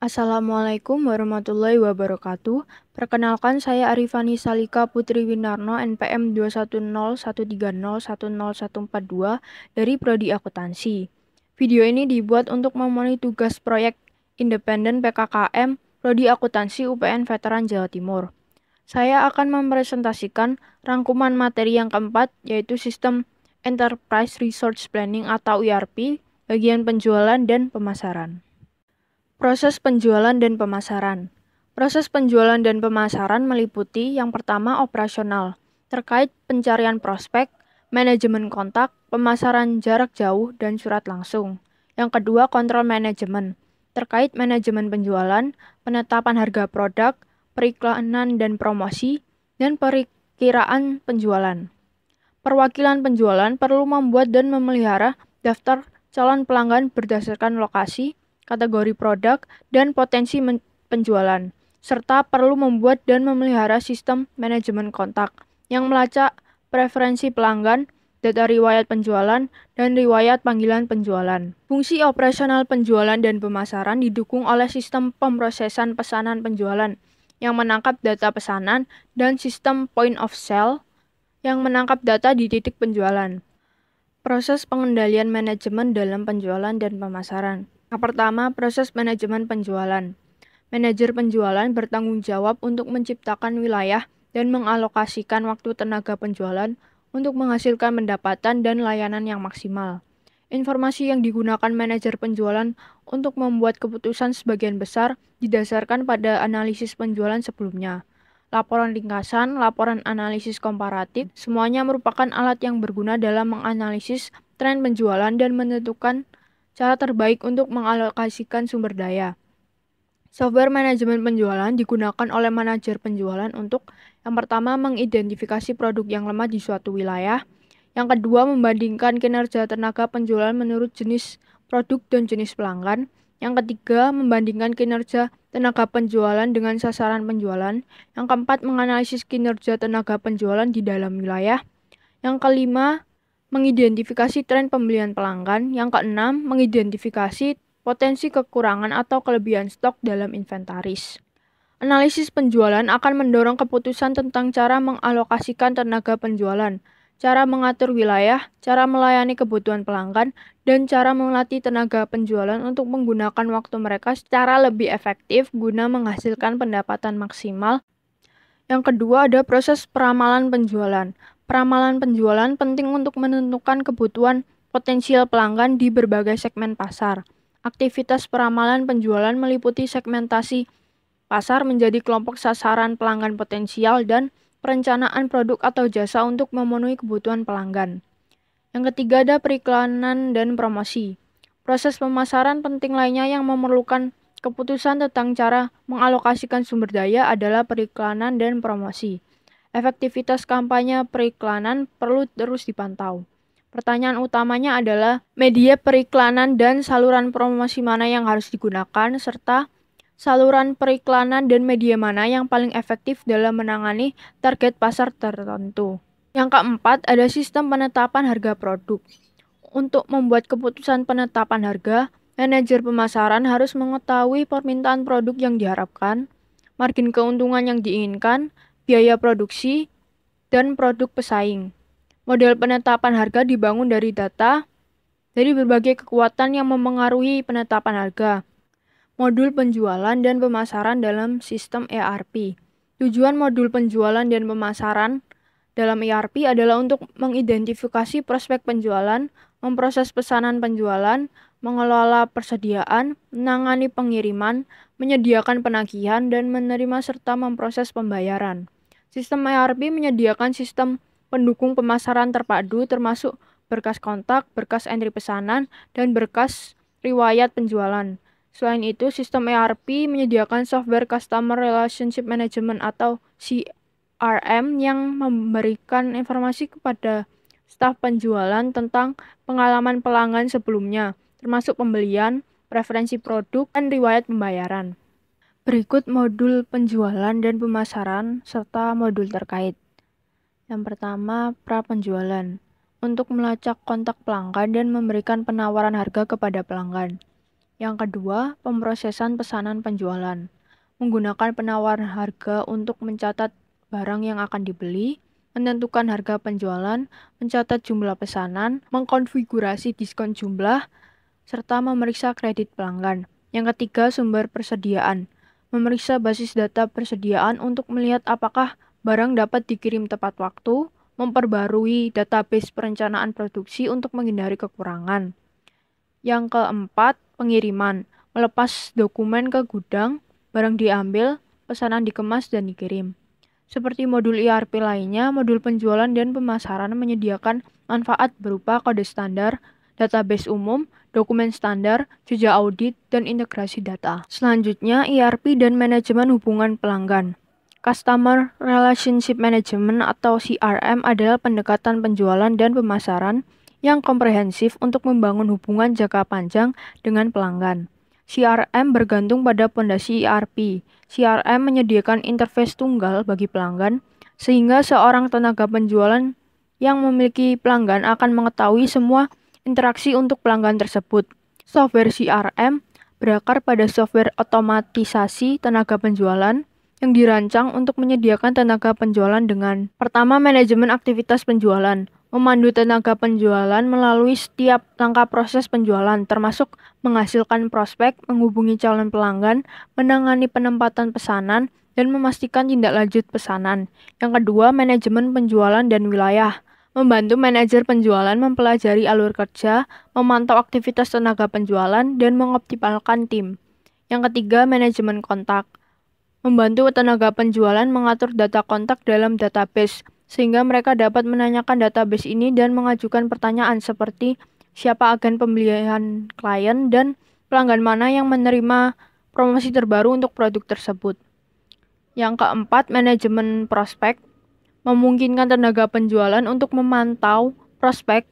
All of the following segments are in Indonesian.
Assalamualaikum warahmatullahi wabarakatuh. Perkenalkan, saya Arifani Salika Putri Winarno, NPM 21013010142 dari Prodi Akuntansi. Video ini dibuat untuk memenuhi tugas proyek independen PKKM Prodi Akuntansi UPN Veteran Jawa Timur. Saya akan mempresentasikan rangkuman materi yang keempat, yaitu Sistem Enterprise Resource Planning atau ERP, bagian penjualan dan pemasaran. Proses penjualan dan pemasaran. Proses penjualan dan pemasaran meliputi yang pertama operasional, terkait pencarian prospek, manajemen kontak, pemasaran jarak jauh, dan surat langsung. Yang kedua kontrol manajemen, terkait manajemen penjualan, penetapan harga produk, periklanan dan promosi, dan perkiraan penjualan. Perwakilan penjualan perlu membuat dan memelihara daftar calon pelanggan berdasarkan lokasi, kategori produk, dan potensi penjualan, serta perlu membuat dan memelihara sistem manajemen kontak yang melacak preferensi pelanggan, data riwayat penjualan, dan riwayat panggilan penjualan. Fungsi operasional penjualan dan pemasaran didukung oleh sistem pemrosesan pesanan penjualan yang menangkap data pesanan dan sistem point of sale yang menangkap data di titik penjualan. Proses pengendalian manajemen dalam penjualan dan pemasaran. Yang pertama, proses manajemen penjualan. Manajer penjualan bertanggung jawab untuk menciptakan wilayah dan mengalokasikan waktu tenaga penjualan untuk menghasilkan pendapatan dan layanan yang maksimal. Informasi yang digunakan manajer penjualan untuk membuat keputusan sebagian besar didasarkan pada analisis penjualan sebelumnya. Laporan ringkasan, laporan analisis komparatif, semuanya merupakan alat yang berguna dalam menganalisis tren penjualan dan menentukan cara terbaik untuk mengalokasikan sumber daya. Software manajemen penjualan digunakan oleh manajer penjualan untuk yang pertama mengidentifikasi produk yang lemah di suatu wilayah, yang kedua membandingkan kinerja tenaga penjualan menurut jenis produk dan jenis pelanggan, yang ketiga membandingkan kinerja tenaga penjualan dengan sasaran penjualan, yang keempat menganalisis kinerja tenaga penjualan di dalam wilayah, yang kelima mengidentifikasi tren pembelian pelanggan, yang keenam mengidentifikasi potensi kekurangan atau kelebihan stok dalam inventaris. Analisis penjualan akan mendorong keputusan tentang cara mengalokasikan tenaga penjualan, cara mengatur wilayah, cara melayani kebutuhan pelanggan, dan cara melatih tenaga penjualan untuk menggunakan waktu mereka secara lebih efektif guna menghasilkan pendapatan maksimal. Yang kedua ada proses peramalan penjualan. Peramalan penjualan penting untuk menentukan kebutuhan potensial pelanggan di berbagai segmen pasar. Aktivitas peramalan penjualan meliputi segmentasi pasar menjadi kelompok sasaran pelanggan potensial dan perencanaan produk atau jasa untuk memenuhi kebutuhan pelanggan. Yang ketiga ada periklanan dan promosi. Proses pemasaran penting lainnya yang memerlukan keputusan tentang cara mengalokasikan sumber daya adalah periklanan dan promosi. Efektivitas kampanye periklanan perlu terus dipantau. Pertanyaan utamanya adalah media periklanan dan saluran promosi mana yang harus digunakan, serta saluran periklanan dan media mana yang paling efektif dalam menangani target pasar tertentu. Yang keempat, ada sistem penetapan harga produk. Untuk membuat keputusan penetapan harga, manajer pemasaran harus mengetahui permintaan produk yang diharapkan, margin keuntungan yang diinginkan, biaya produksi, dan produk pesaing. Model penetapan harga dibangun dari data dari berbagai kekuatan yang memengaruhi penetapan harga. Modul penjualan dan pemasaran dalam sistem ERP. Tujuan modul penjualan dan pemasaran dalam ERP adalah untuk mengidentifikasi prospek penjualan, memproses pesanan penjualan, mengelola persediaan, menangani pengiriman, menyediakan penagihan, dan menerima serta memproses pembayaran. Sistem ERP menyediakan sistem pendukung pemasaran terpadu termasuk berkas kontak, berkas entry pesanan, dan berkas riwayat penjualan. Selain itu, sistem ERP menyediakan software Customer Relationship Management atau CRM yang memberikan informasi kepada staf penjualan tentang pengalaman pelanggan sebelumnya, termasuk pembelian, preferensi produk, dan riwayat pembayaran. Berikut modul penjualan dan pemasaran serta modul terkait. Yang pertama, pra-penjualan. Untuk melacak kontak pelanggan dan memberikan penawaran harga kepada pelanggan. Yang kedua, pemrosesan pesanan penjualan. Menggunakan penawaran harga untuk mencatat barang yang akan dibeli, menentukan harga penjualan, mencatat jumlah pesanan, mengkonfigurasi diskon jumlah, serta memeriksa kredit pelanggan. Yang ketiga, sumber persediaan. Memeriksa basis data persediaan untuk melihat apakah barang dapat dikirim tepat waktu, memperbarui database perencanaan produksi untuk menghindari kekurangan. Yang keempat, pengiriman. Melepas dokumen ke gudang, barang diambil, pesanan dikemas dan dikirim. Seperti modul ERP lainnya, modul penjualan dan pemasaran menyediakan manfaat berupa kode standar, database umum, dokumen standar, jejak audit, dan integrasi data. Selanjutnya, ERP dan manajemen hubungan pelanggan. Customer Relationship Management atau CRM adalah pendekatan penjualan dan pemasaran yang komprehensif untuk membangun hubungan jangka panjang dengan pelanggan. CRM bergantung pada pondasi ERP. CRM menyediakan interface tunggal bagi pelanggan, sehingga seorang tenaga penjualan yang memiliki pelanggan akan mengetahui semua interaksi untuk pelanggan tersebut. Software CRM berakar pada software otomatisasi tenaga penjualan yang dirancang untuk menyediakan tenaga penjualan dengan pertama, manajemen aktivitas penjualan. Memandu tenaga penjualan melalui setiap langkah proses penjualan, termasuk menghasilkan prospek, menghubungi calon pelanggan, menangani penempatan pesanan, dan memastikan tindak lanjut pesanan. Yang kedua, manajemen penjualan dan wilayah. Membantu manajer penjualan mempelajari alur kerja, memantau aktivitas tenaga penjualan, dan mengoptimalkan tim. Yang ketiga, manajemen kontak. Membantu tenaga penjualan mengatur data kontak dalam database, sehingga mereka dapat menanyakan database ini dan mengajukan pertanyaan seperti siapa agen pembelian klien dan pelanggan mana yang menerima promosi terbaru untuk produk tersebut. Yang keempat, manajemen prospek. Memungkinkan tenaga penjualan untuk memantau prospek,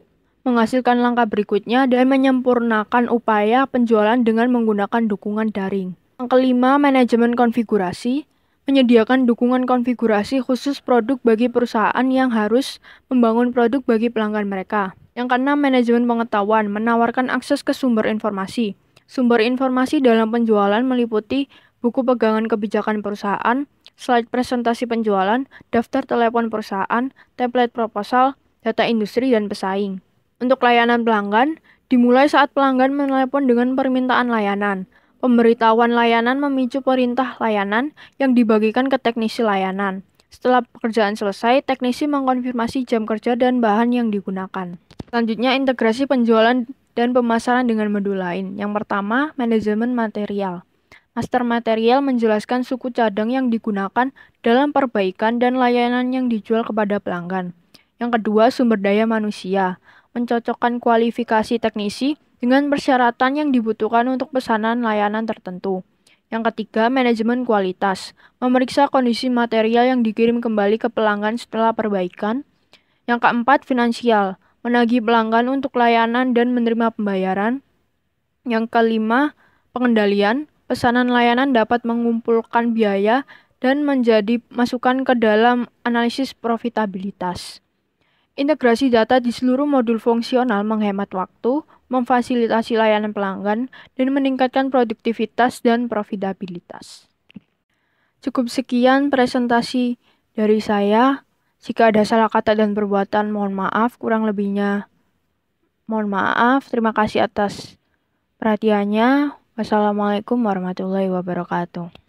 menghasilkan langkah berikutnya, dan menyempurnakan upaya penjualan dengan menggunakan dukungan daring. Yang kelima, manajemen konfigurasi. Menyediakan dukungan konfigurasi khusus produk bagi perusahaan yang harus membangun produk bagi pelanggan mereka. Yang keenam, manajemen pengetahuan. Menawarkan akses ke sumber informasi. Sumber informasi dalam penjualan meliputi buku pegangan kebijakan perusahaan, slide presentasi penjualan, daftar telepon perusahaan, template proposal, data industri, dan pesaing. Untuk layanan pelanggan, dimulai saat pelanggan menelepon dengan permintaan layanan. Pemberitahuan layanan memicu perintah layanan yang dibagikan ke teknisi layanan. Setelah pekerjaan selesai, teknisi mengkonfirmasi jam kerja dan bahan yang digunakan. Selanjutnya, integrasi penjualan dan pemasaran dengan modul lain. Yang pertama, manajemen material. Master material menjelaskan suku cadang yang digunakan dalam perbaikan dan layanan yang dijual kepada pelanggan. Yang kedua, sumber daya manusia. Mencocokkan kualifikasi teknisi dengan persyaratan yang dibutuhkan untuk pesanan layanan tertentu. Yang ketiga, manajemen kualitas. Memeriksa kondisi material yang dikirim kembali ke pelanggan setelah perbaikan. Yang keempat, finansial. Menagih pelanggan untuk layanan dan menerima pembayaran. Yang kelima, pengendalian. Pesanan layanan dapat mengumpulkan biaya dan menjadi masukan ke dalam analisis profitabilitas. Integrasi data di seluruh modul fungsional menghemat waktu, memfasilitasi layanan pelanggan, dan meningkatkan produktivitas dan profitabilitas. Cukup sekian presentasi dari saya. Jika ada salah kata dan perbuatan, mohon maaf. Kurang lebihnya, mohon maaf. Terima kasih atas perhatiannya. Wassalamualaikum warahmatullahi wabarakatuh.